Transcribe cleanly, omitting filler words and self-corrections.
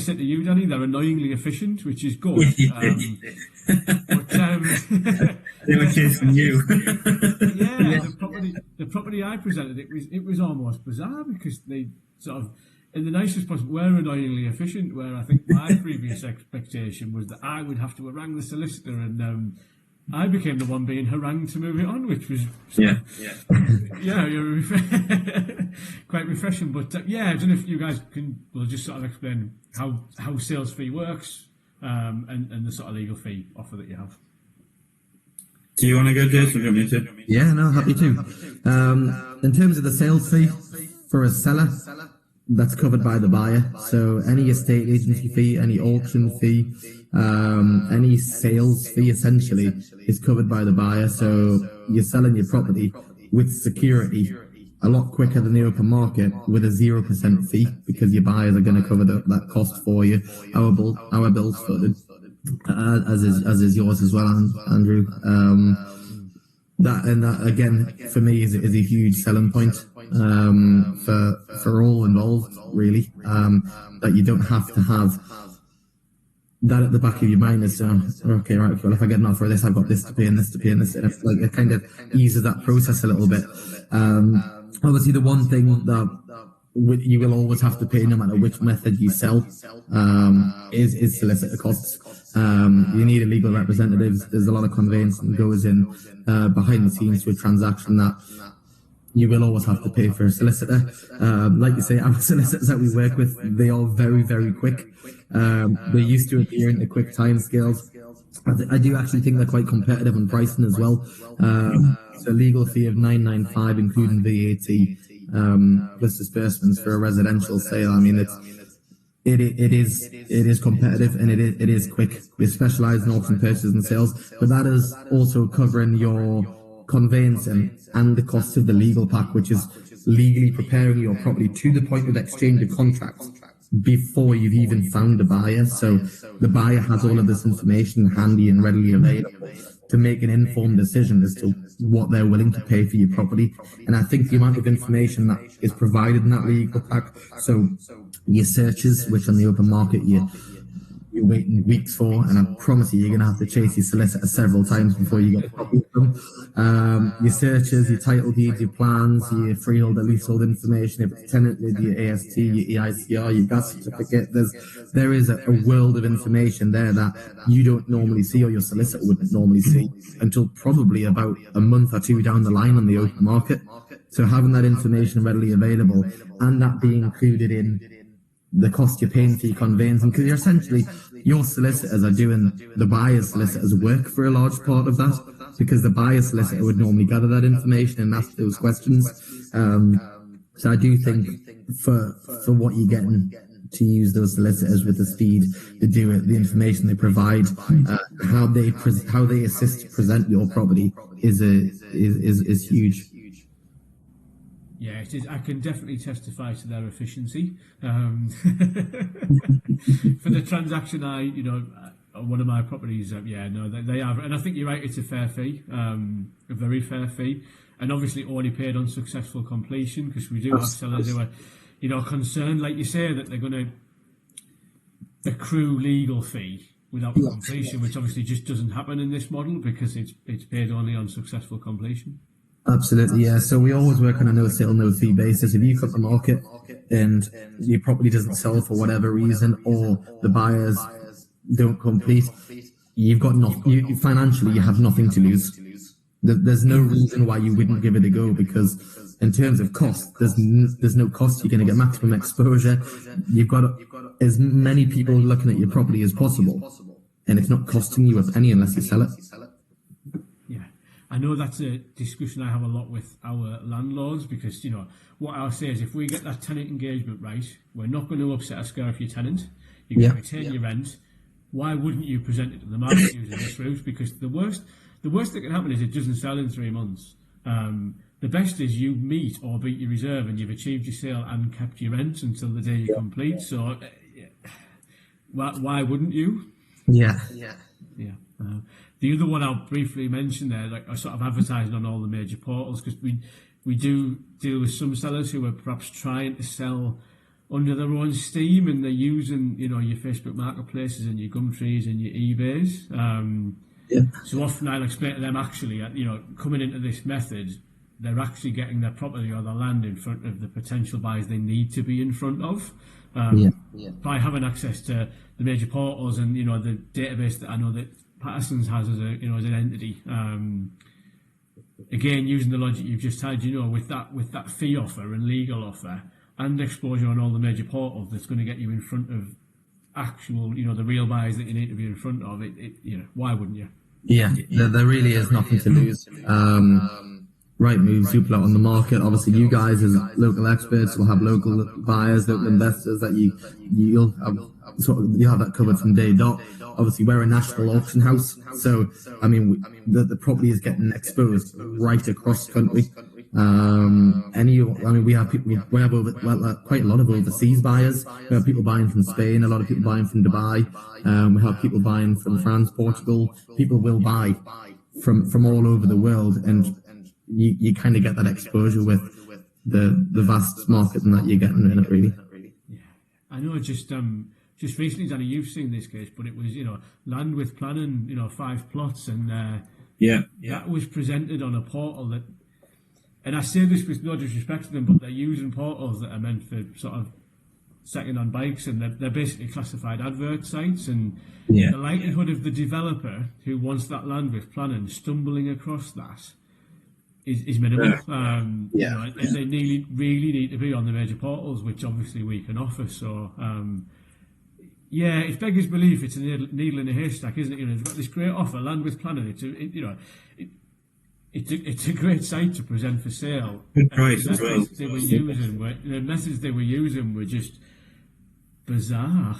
said to you, Danny, they're annoyingly efficient, which is good. But they were chasing you. the property I presented, it was almost bizarre because they sort of, in the nicest possible, were annoyingly efficient. Where I think my previous expectation was that I would have to harangue the solicitor, and I became the one being harangued to move it on, which was quite refreshing. But I don't know if you guys will just sort of explain how sales fee works and the sort of legal fee offer that you have. Do you want to go, Jason? Do you want me to? Yeah, no, happy to. In terms of the sales fee for a seller, that's covered by the buyer. So any estate agency fee, any auction fee, any sales fee essentially is covered by the buyer. So you're selling your property with security a lot quicker than the open market with a 0% fee, because your buyers are going to cover that cost for you. Our bill's footed, as is yours as well, Andrew. That again for me is a huge selling point for all involved, really. That you don't have to have that at the back of your mind as okay, right, well, if I get an offer of this, I've got this to pay and this to pay and this, and it kind of eases that process a little bit. Obviously, the one thing that you will always have to pay, no matter which method you sell, is solicitor costs. You need a legal representative. There's a lot of conveyancing that goes in behind the scenes to a transaction that you will always have to pay for a solicitor. Like you say, our solicitors that we work with, they are very, very quick. They're used to adhering to quick timescales. I do actually think they're quite competitive on pricing as well. So legal fee of $995, including VAT, plus disbursements for a residential sale. I mean, it is competitive, and it is quick. We specialise in auction purchases and sales, but that is also covering your conveyancing and the cost of the legal pack, which is legally preparing your property to the point of exchange of contracts before you've even found a buyer. So the buyer has all of this information handy and readily available to make an informed decision as to what they're willing to pay for your property. And I think the amount of information that is provided in that legal pack, so your searches, which on the open market you're waiting weeks for, and I promise you're going to have to chase your solicitor several times before you get a copy of them. Your searches, your title deeds, your plans, your freehold and leasehold information, if it's tenanted, your AST, your EICR, your gas certificate. There is a world of information there that you don't normally see, or your solicitor wouldn't normally see, until probably about a month or two down the line on the open market. So having that information readily available, and that being included in the cost you're paying for your conveyancing, because you're essentially, your solicitors are doing the buyer's solicitors work for a large part of that, because the buyer's solicitor would normally gather that information and ask those questions. So I do think for what you're getting, to use those solicitors with the speed they do it, the information they provide, how they assist to present your property is huge. Yeah, it is. I can definitely testify to their efficiency. For the transaction, one of my properties, they are, and I think you're right. It's a fair fee, a very fair fee, and obviously only paid on successful completion, because we do have sellers who are, concerned, like you say, that they're going to accrue legal fee without completion, which obviously just doesn't happen in this model, because it's paid only on successful completion. Absolutely, yeah. So we always work on a no sale, no fee basis. If you come to market and your property doesn't sell for whatever reason, or the buyers don't complete, you've got nothing. Financially, you have nothing to lose. There's no reason why you wouldn't give it a go, because in terms of cost, there's no cost. You're going to get maximum exposure. You've got as many people looking at your property as possible, and it's not costing you a penny unless you sell it. I know that's a discussion I have a lot with our landlords, because, what I'll say is, if we get that tenant engagement right, we're not going to upset a scare off your tenant. You're going to retain your rent. Why wouldn't you present it to the market using this route? Because the worst that can happen is it doesn't sell in 3 months. The best is you meet or beat your reserve, and you've achieved your sale and kept your rent until the day you complete. So why wouldn't you? Yeah. The other one I'll briefly mention there, like I sort of advertising on all the major portals, because we do deal with some sellers who are perhaps trying to sell under their own steam, and they're using, your Facebook marketplaces and your Gumtrees and your eBays. So often I'll explain to them, actually, coming into this method, they're actually getting their property or their land in front of the potential buyers they need to be in front of. By having access to the major portals and, the database that I know that Patterson's has as an entity. Again, using the logic you've just had, with that fee offer and legal offer and exposure on all the major portals, that's going to get you in front of actual, the real buyers that you need to be in front of. Why wouldn't you? Yeah, there really is nothing to lose. Rightmove, Zoopla on the market. Obviously, you guys as local experts will have local buyers, local investors that you'll have that covered from day dot. Obviously, we're a national auction house, so I mean the property is getting exposed right across the country. We have people. We have quite a lot of overseas buyers. We have people buying from Spain, a lot of people buying from Dubai. We have people buying from France, Portugal. People will buy from all over the world, and you kind of get that exposure with the vast market and that you're getting in it, really. Yeah, I know. Just recently, Danny, you've seen this case, but it was land with planning, 5 plots, and that was presented on a portal that. And I say this with no disrespect to them, but they're using portals that are meant for sort of second-hand bikes, and they're basically classified advert sites. And the likelihood of the developer who wants that land with planning stumbling across that is minimal. And they really need to be on the major portals, which obviously we can offer. So, it's beggars belief. It's a needle in a haystack, isn't it? It's got this great offer, land with planning. It's a great site to present for sale. Good price as well. The methods they were using were just bizarre.